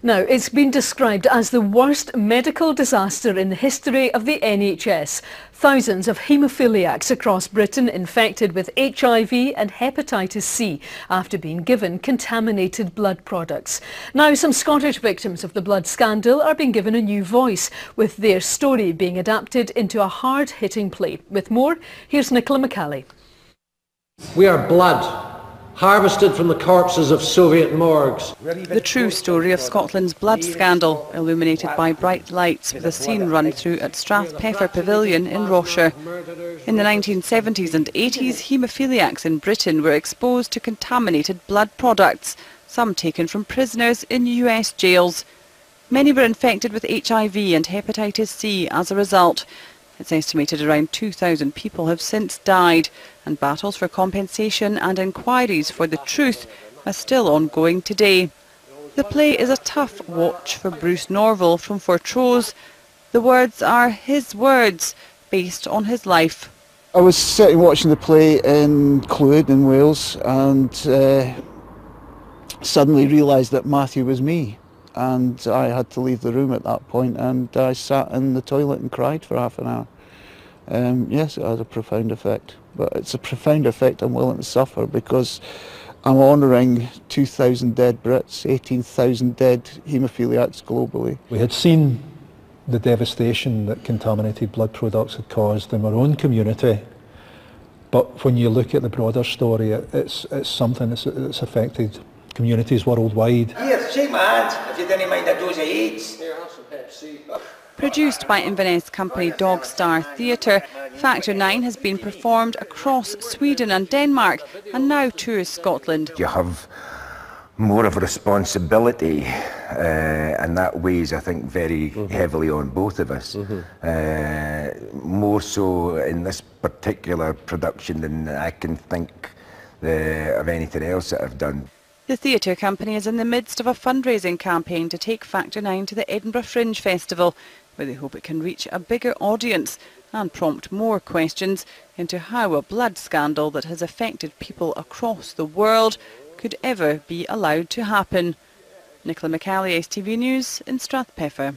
Now, it's been described as the worst medical disaster in the history of the NHS. Thousands of haemophiliacs across Britain infected with HIV and hepatitis C after being given contaminated blood products. Now, some Scottish victims of the blood scandal are being given a new voice, with their story being adapted into a hard-hitting play. With more, here's Nicola McCally. We are blood, harvested from the corpses of Soviet morgues. The true story of Scotland's blood scandal, illuminated by bright lights with a scene run through at Strathpeffer Pavilion in Rossshire. In the 1970s and 80s, haemophiliacs in Britain were exposed to contaminated blood products, some taken from prisoners in US jails. Many were infected with HIV and hepatitis C as a result. It's estimated around 2,000 people have since died, and battles for compensation and inquiries for the truth are still ongoing today. The play is a tough watch for Bruce Norval from Fortrose. The words are his words, based on his life. I was sitting watching the play in Clwyd in Wales and suddenly realised that Matthew was me. And I had to leave the room at that point, and I sat in the toilet and cried for half an hour. Yes, it had a profound effect, but it's a profound effect I'm willing to suffer because I'm honouring 2,000 dead Brits, 18,000 dead haemophiliacs globally. We had seen the devastation that contaminated blood products had caused in our own community, but when you look at the broader story, it's something that's affected communities worldwide. Here, shake my hand if you didn't mind a dose of AIDS. Here, have some Pepsi. Produced by Inverness company Dog Star Theatre, Factor 9 has been performed across Sweden and Denmark and now tours Scotland. You have more of a responsibility and that weighs, I think, very heavily on both of us. More so in this particular production than I can think of anything else that I've done. The theatre company is in the midst of a fundraising campaign to take Factor 9 to the Edinburgh Fringe Festival, where they hope it can reach a bigger audience and prompt more questions into how a blood scandal that has affected people across the world could ever be allowed to happen. Nicola McCally, STV News in Strathpeffer.